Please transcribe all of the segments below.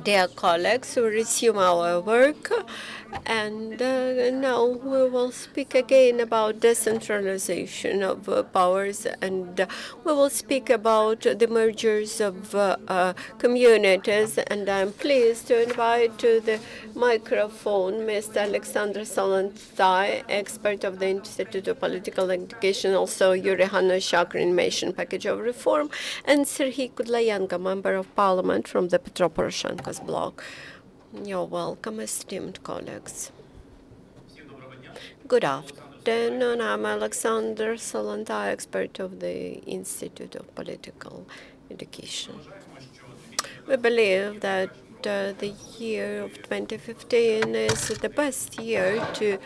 Dear colleagues, we resume our work, and now we will speak again about decentralization of powers, and we will speak about the mergers of communities. And I'm pleased to invite to the microphone Mr. Oleksandr Solontay, expert of the Institute of Political Education, also Yuriy Hanushchak, Reanimation Package of Reform, and Serhiy Kudlayevko, Member of Parliament from the Petro Poroshenko's Bloc. You're welcome, esteemed colleagues. Good afternoon. I'm Oleksandr Solontay, expert of the Institute of Political Education. We believe that the year of 2015 is the best year to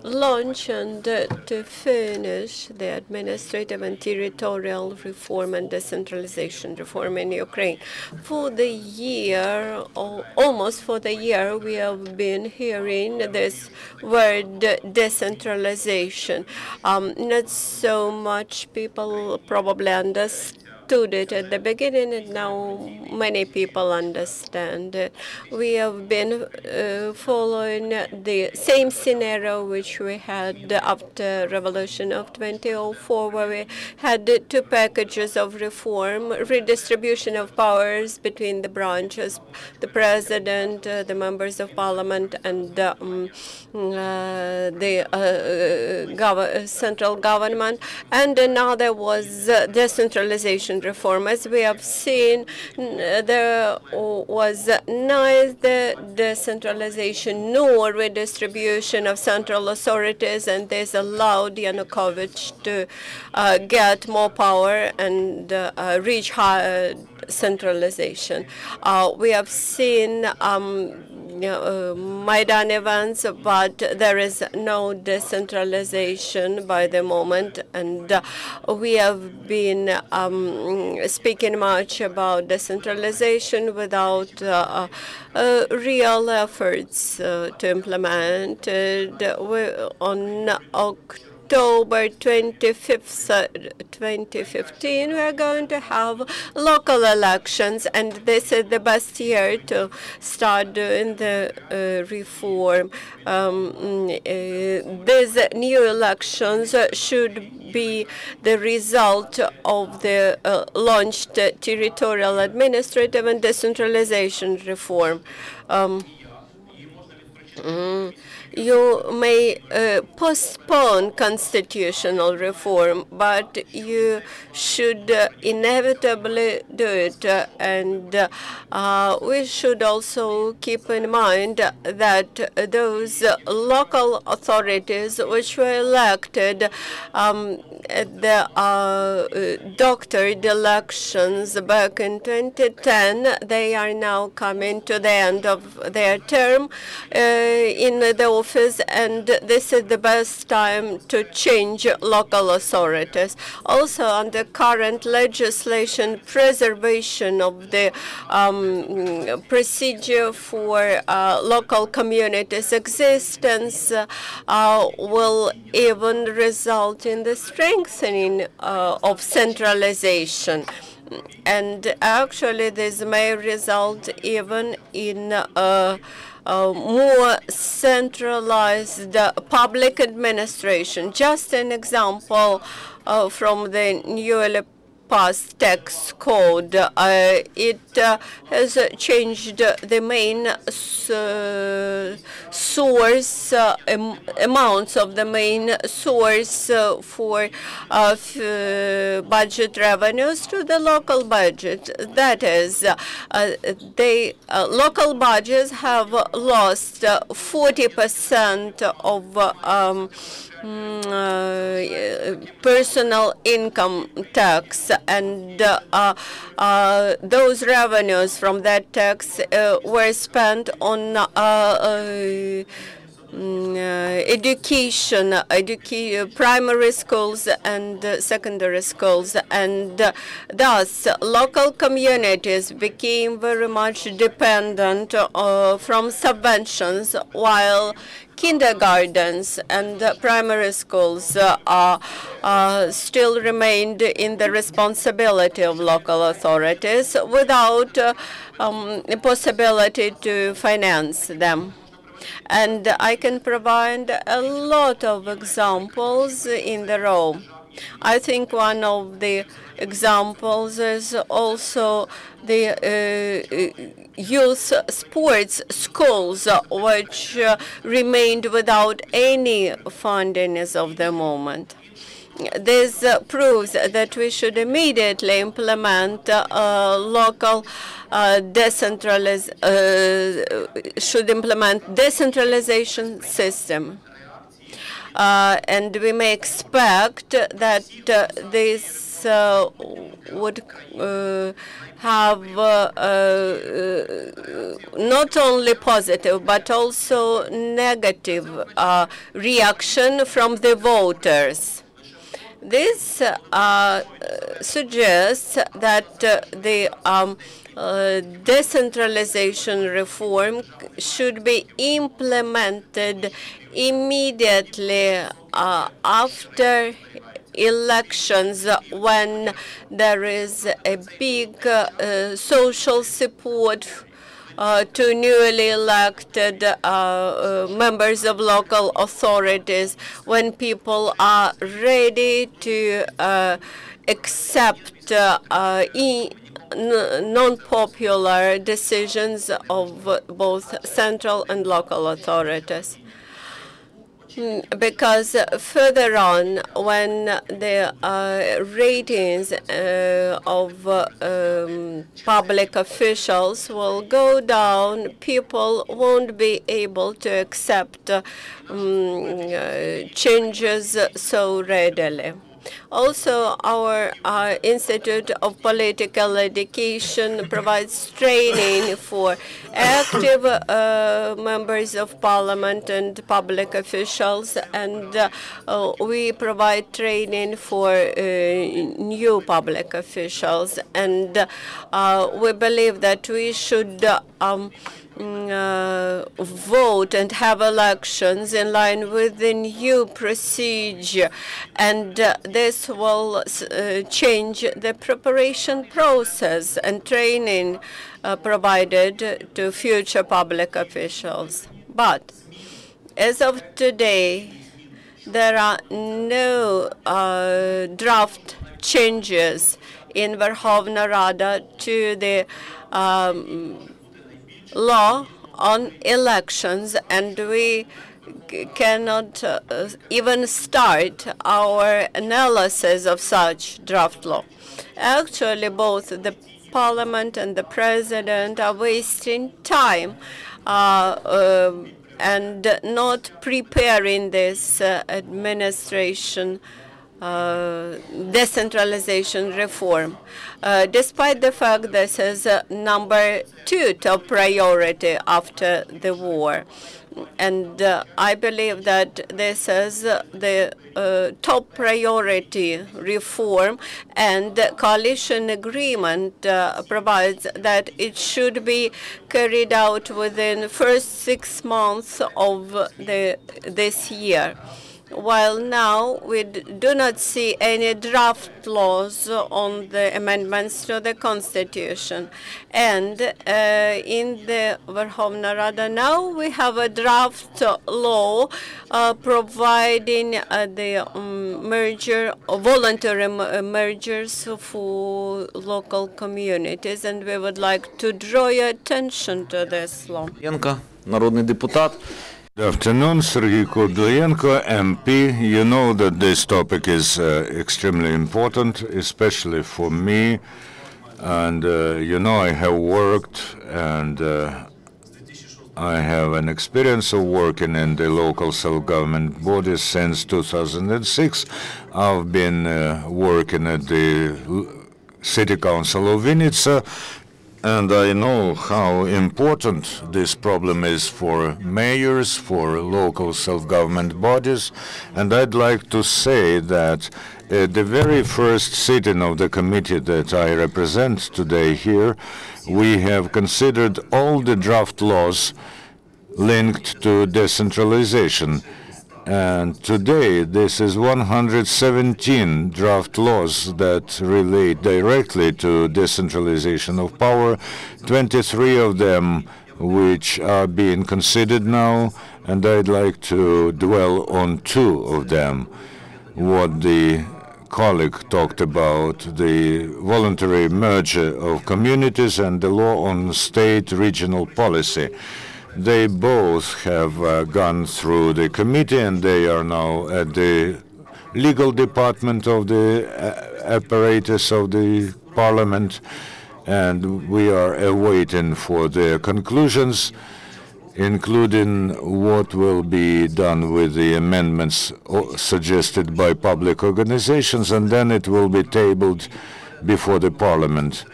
launch and to finish the administrative and territorial reform and decentralization reform in Ukraine. For the year, or almost for the year, we have been hearing this word decentralization. Not so much people probably understand it at the beginning, and now many people understand it. We have been following the same scenario which we had after revolution of 2004, where we had two packages of reform, redistribution of powers between the branches, the president, the members of parliament, and the central government. And another was decentralization reform. As we have seen, there was neither decentralization nor redistribution of central authorities, and this allowed Yanukovych to get more power and reach higher centralization. We have seen Maidan events, but there is no decentralization by the moment, and we have been speaking much about decentralization without real efforts to implement it. On October 25th, 2015, we are going to have local elections, and this is the best year to start doing the reform. These new elections should be the result of the launched territorial, administrative, and decentralization reform. You may postpone constitutional reform, but you should inevitably do it. And we should also keep in mind that those local authorities which were elected at the doctored elections back in 2010, they are now coming to the end of their term in the office, and this is the best time to change local authorities. Also, under current legislation, preservation of the procedure for local communities' existence will even result in the strengthening of centralization. And actually, this may result even in more centralized public administration. Just an example from the newly passed tax code. It has changed the main source, amounts of the main source for budget revenues to the local budget. That is, local budgets have lost 40% of personal income tax, and those revenues from that tax were spent on education, primary schools and secondary schools, and thus local communities became very much dependent from subventions, while kindergartens and primary schools still remained in the responsibility of local authorities without a possibility to finance them. And I can provide a lot of examples in the row. I think one of the examples is also the youth sports schools, which remained without any funding as of the moment. This proves that we should immediately implement local decentralization system. And we may expect that this would have not only positive but also negative reaction from the voters. This suggests that the decentralization reform should be implemented immediately after elections, when there is a big social support to newly elected members of local authorities, when people are ready to accept non-popular decisions of both central and local authorities. Because further on, when the ratings of public officials will go down, people won't be able to accept changes so readily. Also, our Institute of Political Education provides training for active members of parliament and public officials, and we provide training for new public officials. And we believe that we should vote and have elections in line with the new procedure, and this will change the preparation process and training provided to future public officials. But as of today, there are no draft changes in Verkhovna Rada to the law on elections, and we cannot even start our analysis of such draft law. Actually, both the parliament and the president are wasting time and not preparing this administration decentralization reform, despite the fact this is number 2 top priority after the war. And I believe that this is the top priority reform, and the coalition agreement provides that it should be carried out within the first 6 months of this year. While now we do not see any draft laws on the amendments to the Constitution. And in the Verkhovna Rada now we have a draft law providing the voluntary mergers for local communities, and we would like to draw your attention to this law. Народний депутат. Good afternoon, Serhiy Kudlayevko, MP. You know that this topic is extremely important, especially for me. And you know, I have worked and I have an experience of working in the local self-government bodies since 2006. I've been working at the City Council of Vinnytsia And I know how important this problem is for mayors, for local self-government bodies. And I'd like to say that at the very first sitting of the committee that I represent today here, we have considered all the draft laws linked to decentralization. And today, this is 117 draft laws that relate directly to decentralization of power, 23 of them which are being considered now, and I'd like to dwell on 2 of them. What the colleague talked about, the voluntary merger of communities and the law on state regional policy. They both have gone through the committee, and they are now at the legal department of the apparatus of the parliament, and we are awaiting for their conclusions, including what will be done with the amendments suggested by public organizations, and then it will be tabled before the parliament.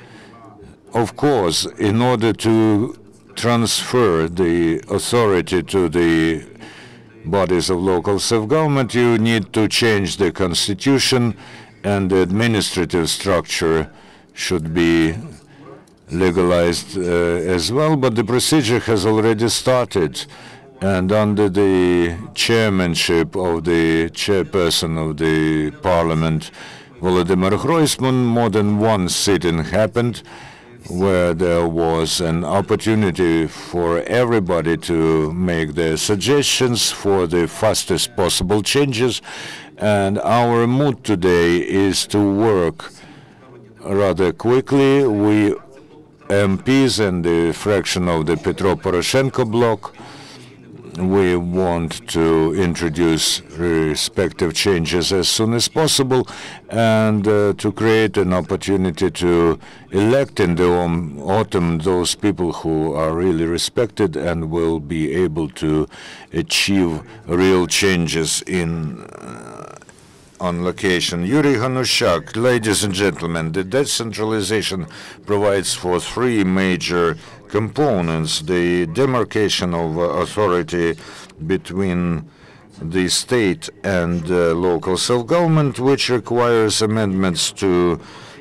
Of course, in order to transfer the authority to the bodies of local self-government, you need to change the constitution, and the administrative structure should be legalized as well. But the procedure has already started, and under the chairmanship of the chairperson of the parliament, Volodymyr Groysman, more than one sitting happened where there was an opportunity for everybody to make their suggestions for the fastest possible changes. And our mood today is to work rather quickly. We MPs and the fraction of the Petro Poroshenko Bloc, we want to introduce respective changes as soon as possible, and to create an opportunity to elect in the autumn those people who are really respected and will be able to achieve real changes on location. Yuriy Hanushchak, ladies and gentlemen, the decentralization provides for 3 major components: the demarcation of authority between the state and local self-government, which requires amendments to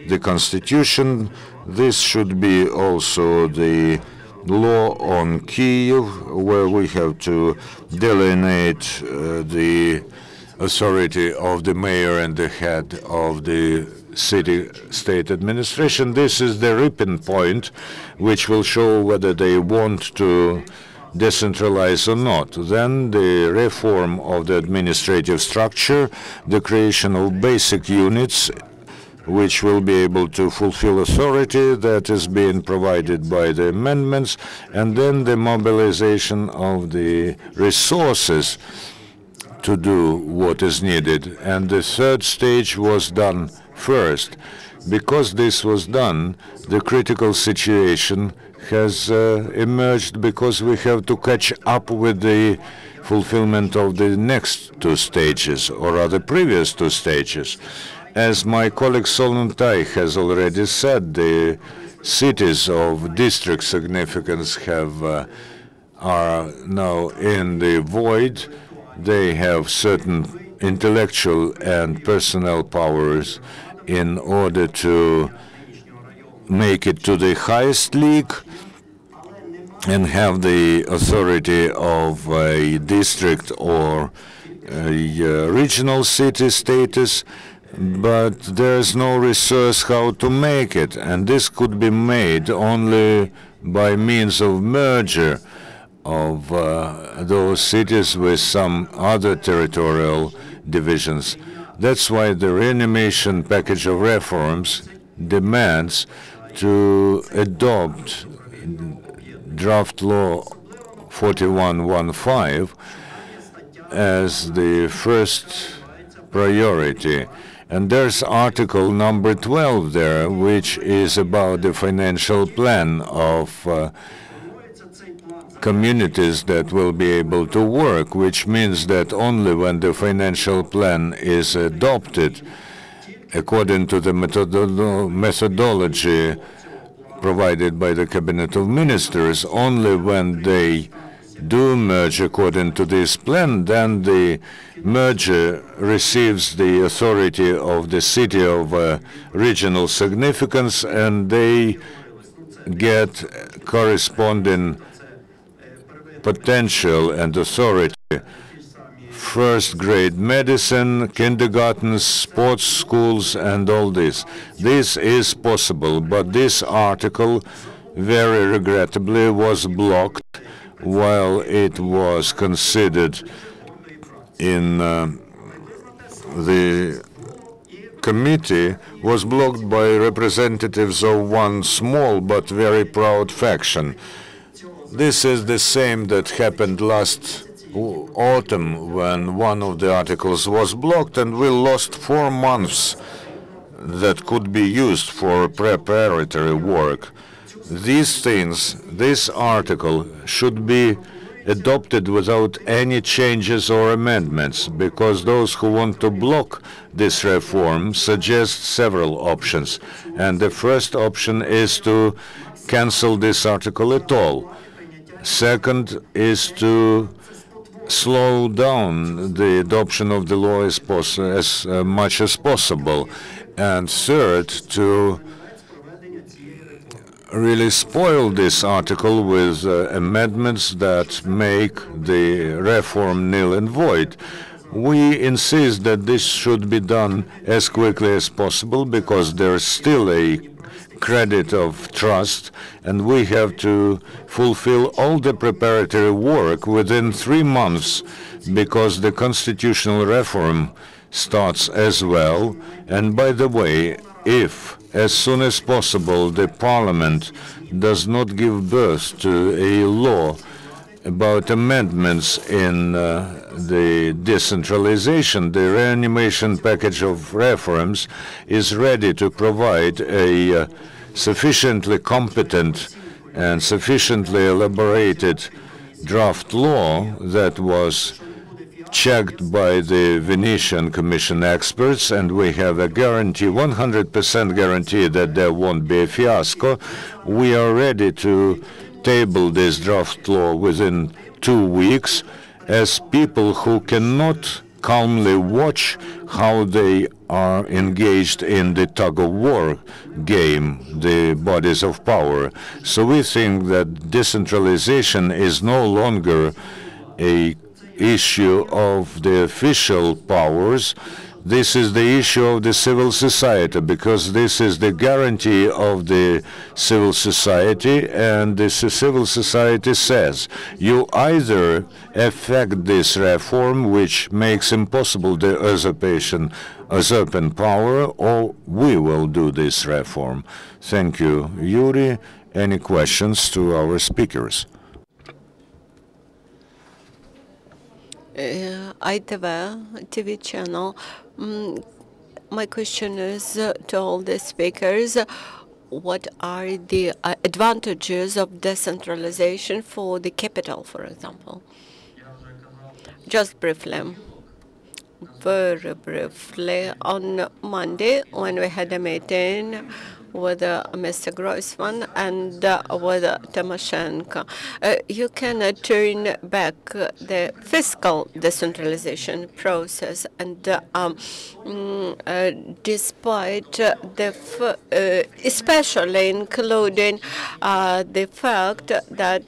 the constitution. This should be also the law on Kyiv, where we have to delineate the authority of the mayor and the head of the city-state administration. This is the ripping point, which will show whether they want to decentralize or not. Then the reform of the administrative structure, the creation of basic units which will be able to fulfill authority that is being provided by the amendments, and then the mobilization of the resources to do what is needed. And the 3rd stage was done first. Because this was done, the critical situation has emerged, because we have to catch up with the fulfillment of the next 2 stages, or rather previous 2 stages. As my colleague Solontay has already said, the cities of district significance are now in the void. They have certain intellectual and personnel powers in order to make it to the highest league and have the authority of a district or a regional city status, but there's no resource how to make it, and this could be made only by means of merger of those cities with some other territorial divisions. That's why the Reanimation package of reforms demands to adopt draft law 4115 as the first priority. And there's article number 12 there, which is about the financial plan of communities that will be able to work, which means that only when the financial plan is adopted according to the methodology provided by the Cabinet of Ministers. Only when they do merge according to this plan, then the merger receives the authority of the city of regional significance, and they get corresponding potential and authority. First-grade medicine, kindergartens, sports schools, and all this. This is possible, but this article, very regrettably, was blocked while it was considered in the committee, was blocked by representatives of one small but very proud faction. This is the same that happened last autumn when one of the articles was blocked, and we lost 4 months that could be used for preparatory work. These things, this article should be adopted without any changes or amendments, because those who want to block this reform suggest several options. And the first option is to cancel this article at all. Second is to slow down the adoption of the law as much as possible. And third, to really spoil this article with amendments that make the reform null and void. We insist that this should be done as quickly as possible, because there's still a credit of trust, and we have to fulfill all the preparatory work within 3 months, because the constitutional reform starts as well. And by the way, if as soon as possible the parliament does not give birth to a law about amendments in the decentralization, the reanimation package of reforms is ready to provide a sufficiently competent and sufficiently elaborated draft law that was checked by the Venetian Commission experts, and we have a guarantee, 100% guarantee, that there won't be a fiasco. We are ready to table this draft law within 2 weeks, as people who cannot calmly watch how they are engaged in the tug-of-war game, the bodies of power. So we think that decentralization is no longer a issue of the official powers. This is the issue of the civil society, because this is the guarantee of the civil society, and the civil society says, you either effect this reform, which makes impossible the usurping power, or we will do this reform. Thank you. Yuriy, any questions to our speakers? ITV TV channel. My question is to all the speakers. What are the advantages of decentralization for the capital, for example? Just briefly. Very briefly, on Monday, when we had a meeting with Mr. Grossman and with Tymoshenko, you can turn back the fiscal decentralization process, and despite the, especially including the fact that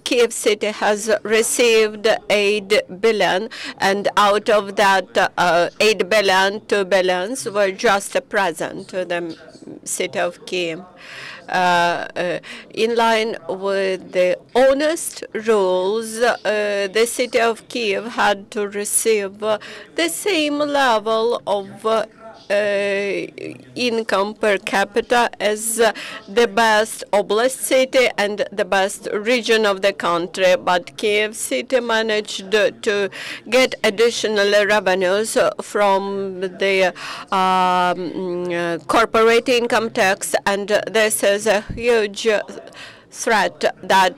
Kiev City has received 8 billion, and out of that 8 billion, 2 billions were just a present to the city of Kiev. In line with the honest rules, the city of Kiev had to receive the same level of income per capita as the best oblast city and the best region of the country, but Kiev City managed to get additional revenues from the corporate income tax, and this is a huge threat that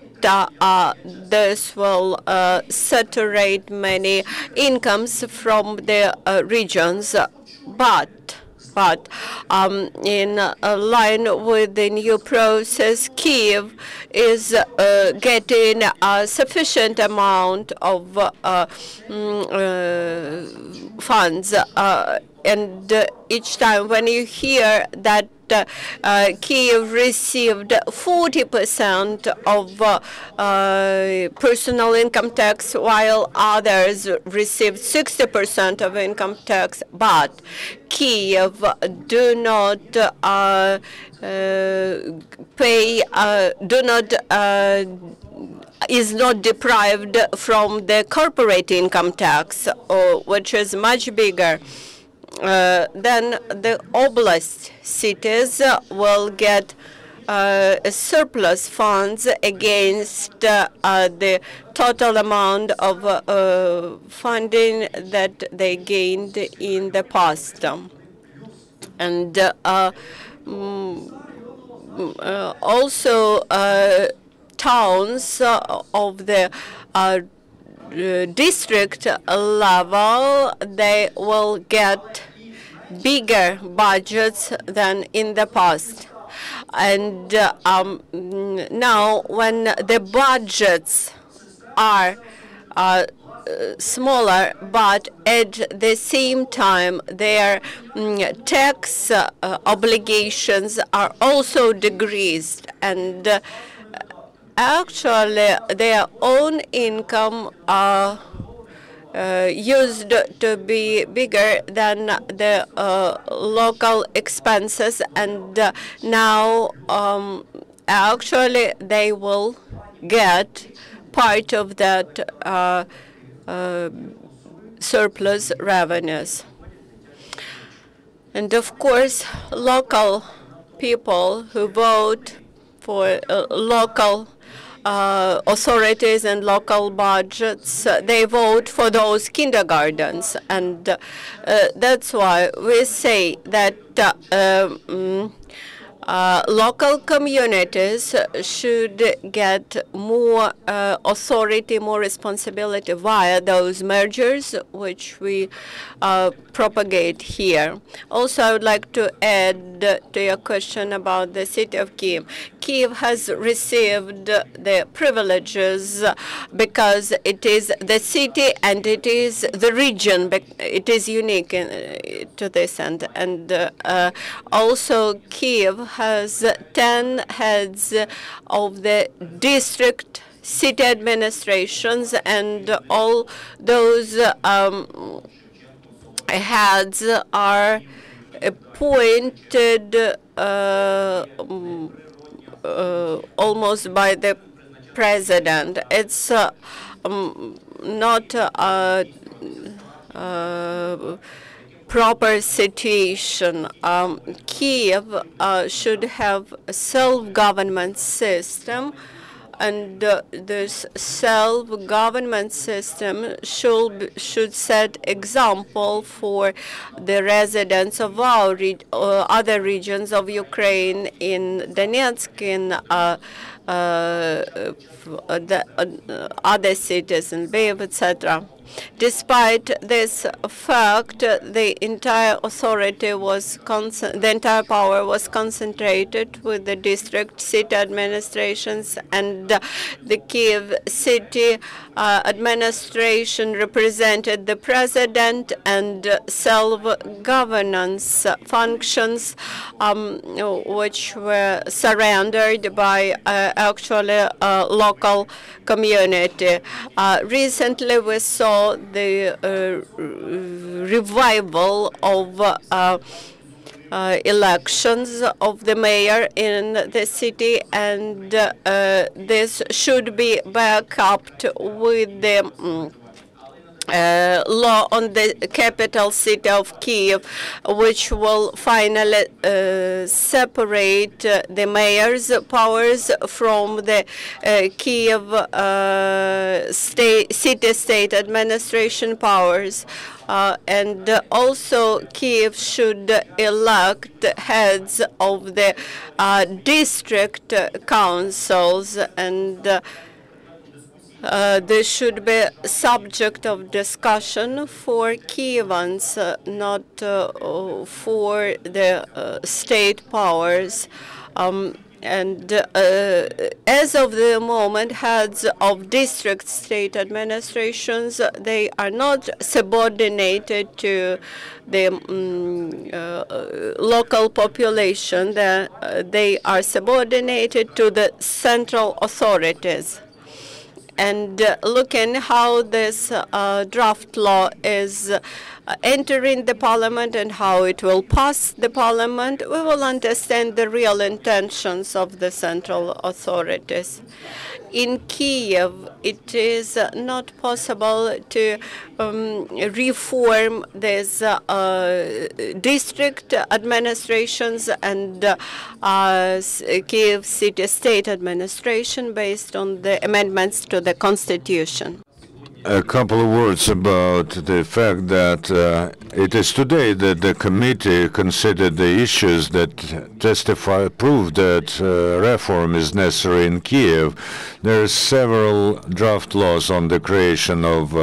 this will saturate many incomes from the regions. But But in line with the new process, Kiev is getting a sufficient amount of funds. And each time when you hear that Kiev received 40% of personal income tax, while others received 60% of income tax, but Kiev do not pay, is not deprived from the corporate income tax, which is much bigger. Then the oblast cities will get surplus funds against the total amount of funding that they gained in the past. And also towns of the district level, they will get bigger budgets than in the past. And now when the budgets are smaller, but at the same time their tax obligations are also decreased, and actually their own income used to be bigger than the local expenses, and now actually they will get part of that surplus revenues. And of course, local people who vote for local authorities and local budgets, they vote for those kindergartens. And that's why we say that local communities should get more authority, more responsibility via those mergers, which we propagate here. Also, I would like to add to your question about the city of Kiev. Kiev has received the privileges because it is the city and it is the region. It is unique to this end. And also Kiev has 10 heads of the district city administrations, and all those heads are appointed almost by the president. It's not a proper situation. Kiev should have a self-government system, and this self-government system should set example for the residents of our other regions of Ukraine, in Donetsk, in the other cities, in Lviv, etc. Despite this fact, the entire authority was the entire power was concentrated with the district city administrations, and the Kiev city administration represented the president, and self-governance functions which were surrendered by actually local community. Recently, we saw the revival of elections of the mayor in the city, and this should be backed up with the law on the capital city of Kiev, which will finally separate the mayor's powers from the Kiev city-state administration powers. And also Kiev should elect heads of the district councils, and This should be subject of discussion for Kievans, not for the state powers. And as of the moment, heads of district state administrations, they are not subordinated to the local population. They are subordinated to the central authorities. And looking how this draft law is entering the parliament and how it will pass the parliament, we will understand the real intentions of the central authorities. In Kiev, it is not possible to reform these district administrations and Kiev city state administration based on the amendments to the constitution. A couple of words about the fact that it is today that the committee considered the issues that prove that reform is necessary in Kiev. There are several draft laws on the creation of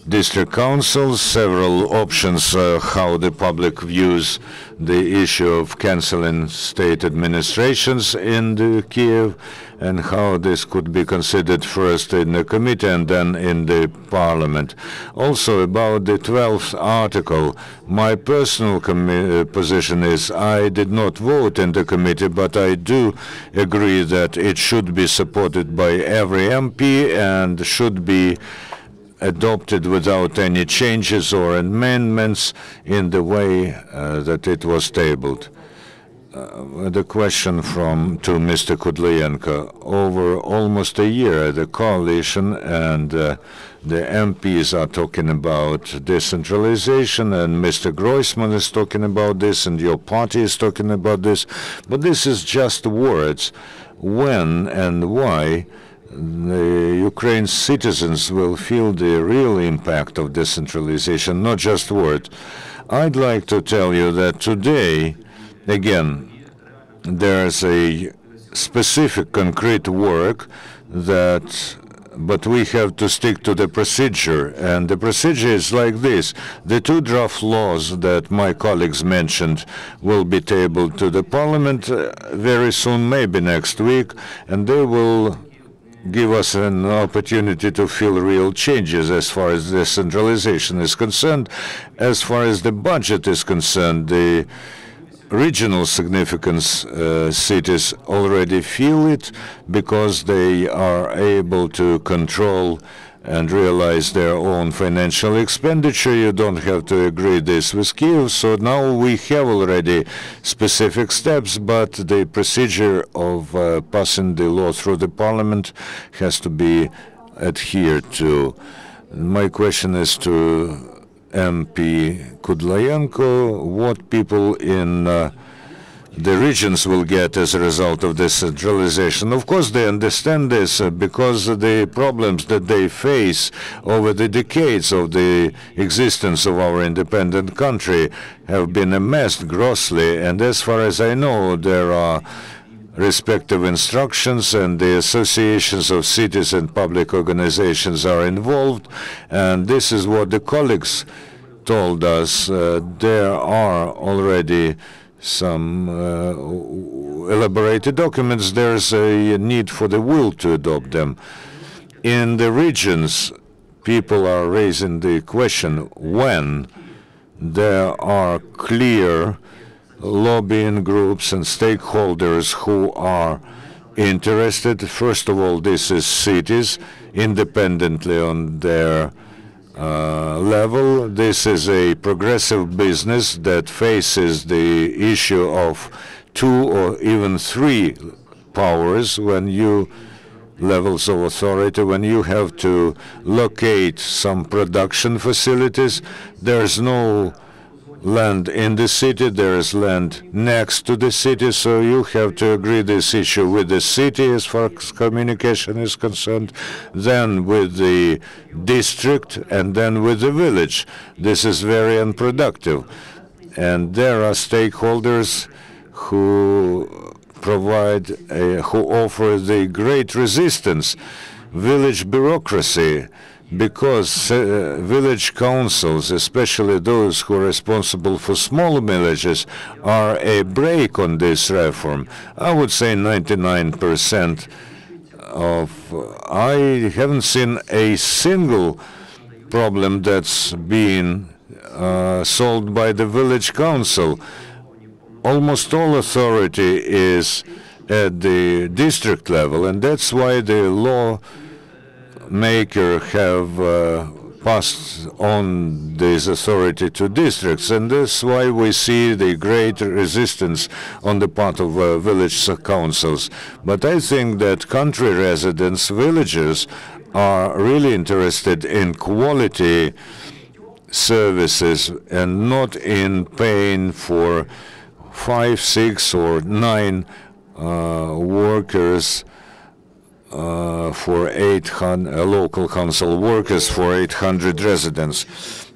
district councils, several options how the public views the issue of canceling state administrations in Kiev, and how this could be considered first in the committee and then in the parliament. Also about the 12th article, my personal position is I did not vote in the committee, but I do agree that it should be supported by every MP and should be adopted without any changes or amendments in the way that it was tabled. The question to Mr. Kudlayevko. Over almost a year, the coalition and the MPs are talking about decentralization, and Mr. Groisman is talking about this, and your party is talking about this. But this is just words. When and why the Ukraine's citizens will feel the real impact of decentralization, not just words. I'd like to tell you that today, again, there's a specific concrete work but we have to stick to the procedure. And the procedure is like this. The two draft laws that my colleagues mentioned will be tabled to the parliament very soon, maybe next week, and they will give us an opportunity to feel real changes as far as decentralization is concerned. As far as the budget is concerned, the regional significance cities already feel it because they are able to control and realize their own financial expenditure. You don't have to agree this with Kiev. So now we have already specific steps, but the procedure of passing the law through the parliament has to be adhered to. My question is to MP Kudlayevko, what people in the regions will get as a result of this centralization. Of course, they understand this because the problems that they face over the decades of the existence of our independent country have been amassed grossly. And as far as I know, there are respective instructions, and the associations of cities and public organizations are involved. And this is what the colleagues told us. There are already some elaborated documents. There's a need for the will to adopt them. In the regions, people are raising the question when there are clear lobbying groups and stakeholders who are interested. First of all, this is cities independently on their level. This is a progressive business that faces the issue of 2 or even 3 powers levels of authority. When you have to locate some production facilities, there's no land in the city, there is land next to the city, so you have to agree this issue with the city as far as communication is concerned, then with the district, and then with the village. This is very unproductive. And there are stakeholders who offer the great resistance village bureaucracy, because village councils, especially those who are responsible for small villages, are a brake on this reform. I would say 99% I haven't seen a single problem that's been solved by the village council. Almost all authority is at the district level, and that's why the lawmaker have passed on this authority to districts, and that's why we see the great resistance on the part of village councils. But I think that country residents, villagers, are really interested in quality services and not in paying for 5, 6, or 9 workers for 800 local council workers for 800 residents.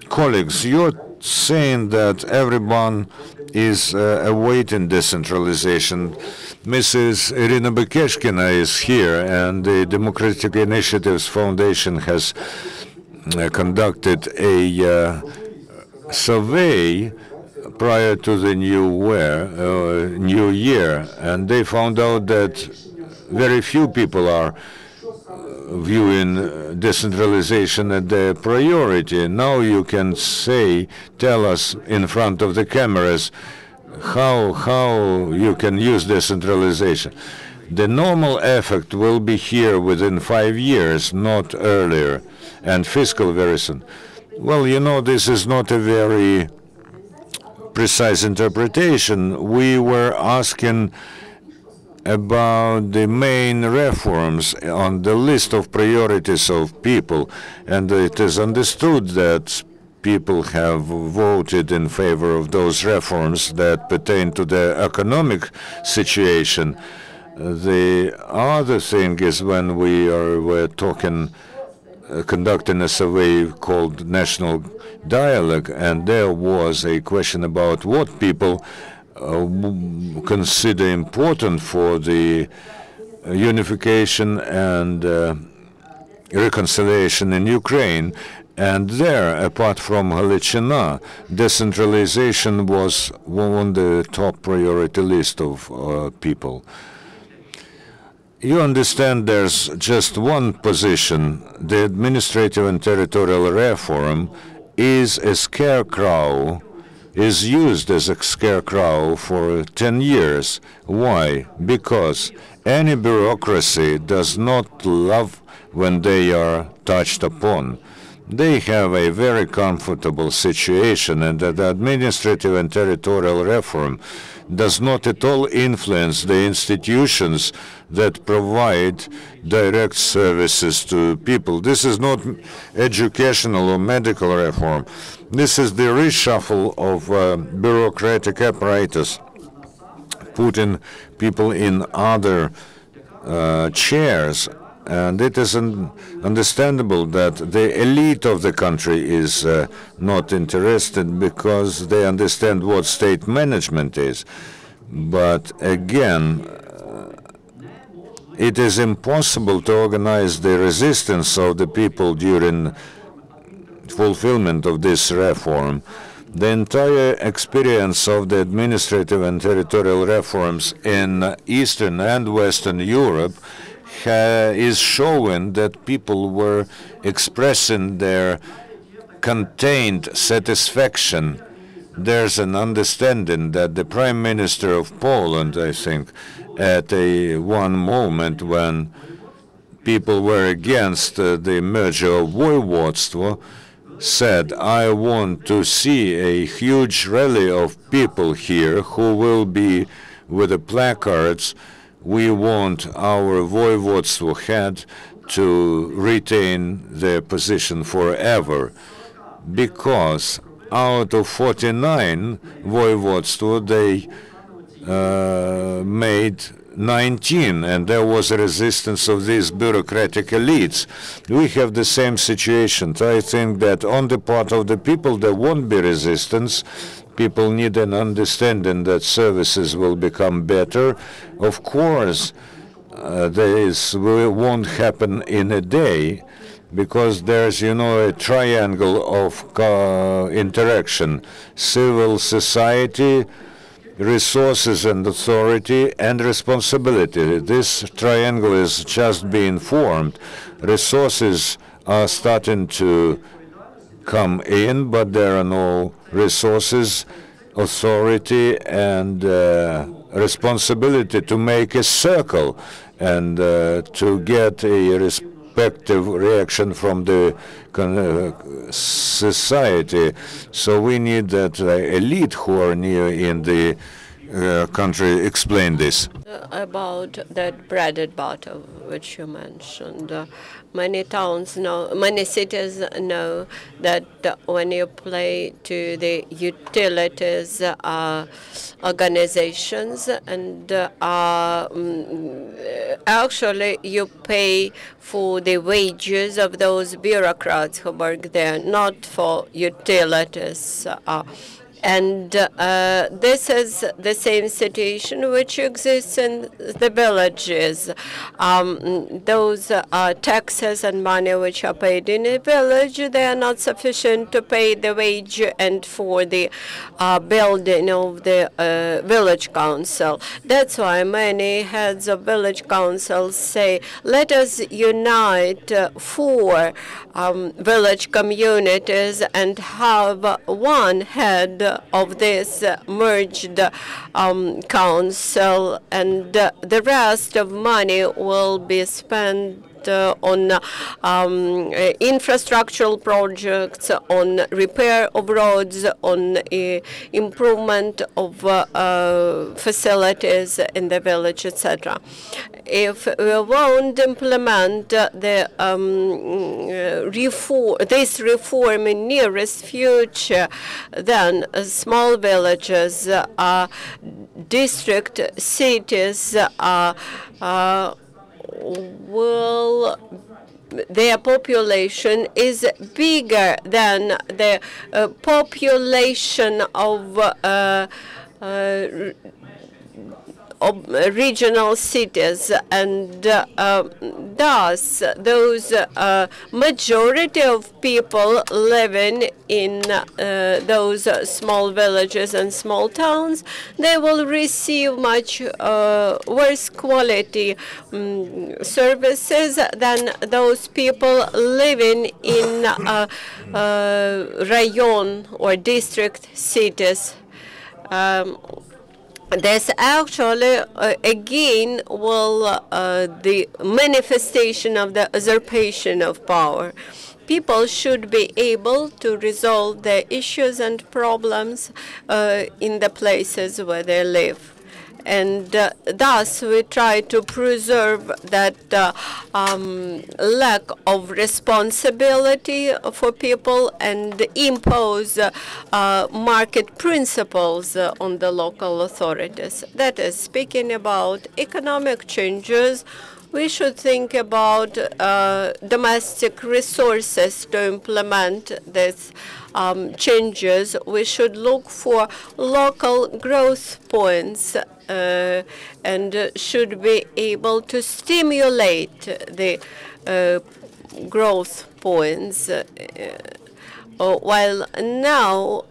Colleagues, you're saying that everyone is awaiting decentralization. Mrs. Irina Bekeshkina is here, and the Democratic Initiatives Foundation has conducted a survey prior to the new year, and they found out that very few people are viewing decentralization as their priority. Now you can tell us in front of the cameras how you can use decentralization. The normal effect will be here within 5 years, not earlier, and fiscal very soon. Well, you know, this is not a very precise interpretation. We were asking about the main reforms on the list of priorities of people, and it is understood that people have voted in favor of those reforms that pertain to the economic situation. The other thing is when we're conducting a survey called National Dialogue, and there was a question about what people consider important for the unification and reconciliation in Ukraine. And there, apart from Галичина, decentralization was on the top priority list of people. You understand there's just one position. The administrative and territorial reform is a scarecrow, is used as a scarecrow for 10 years. Why? Because any bureaucracy does not love when they are touched upon. They have a very comfortable situation, and the administrative and territorial reform does not at all influence the institutions that provide direct services to people. This is not educational or medical reform. This is the reshuffle of bureaucratic apparatus, putting people in other chairs. And it is understandable that the elite of the country is not interested because they understand what state management is. But again, it is impossible to organize the resistance of the people during fulfillment of this reform. The entire experience of the administrative and territorial reforms in Eastern and Western Europe is showing that people were expressing their contained satisfaction. There's an understanding that the Prime Minister of Poland, I think, at one moment when people were against the merger of voivodstvo, said, I want to see a huge rally of people here who will be with the placards, we want our voivodstvo head to retain their position forever, because out of 49 voivodstvo, they made 19, and there was a resistance of these bureaucratic elites. We have the same situation. I think that on the part of the people, there won't be resistance. People need an understanding that services will become better. Of course, this won't happen in a day, because there's, a triangle of interaction: civil society, resources and authority, and responsibility. This triangle is just being formed. Resources are starting to come in, but there are no resources, authority, and responsibility to make a circle and to get a respective reaction from the society. So we need that elite who are near in the country explain this. About that bread and butter which you mentioned. Many towns know, many cities know that when you play to the utilities organizations, and actually you pay for the wages of those bureaucrats who work there, not for utilities. And this is the same situation which exists in the villages. Those taxes and money which are paid in a village, they are not sufficient to pay the wage and for the building of the village council. That's why many heads of village councils say, let us unite for village communities and have one head of this merged council, and the rest of money will be spent on infrastructural projects, on repair of roads, on improvement of facilities in the village, etc. If we won't implement the this reform in nearest future, then small villages, district cities their population is bigger than the population of regional cities, and thus those majority of people living in those small villages and small towns, they will receive much worse quality services than those people living in rayon or district cities. This actually, again, will the manifestation of the usurpation of power. People should be able to resolve their issues and problems in the places where they live. And thus, we try to preserve that lack of responsibility for people and impose market principles on the local authorities. That is, speaking about economic changes, we should think about domestic resources to implement these changes. We should look for local growth points and should be able to stimulate the growth points. While now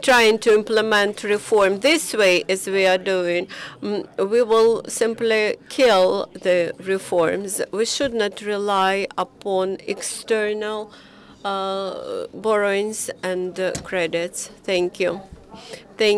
trying to implement reform this way, as we are doing, we will simply kill the reforms. We should not rely upon external borrowings and credits. Thank you. Thank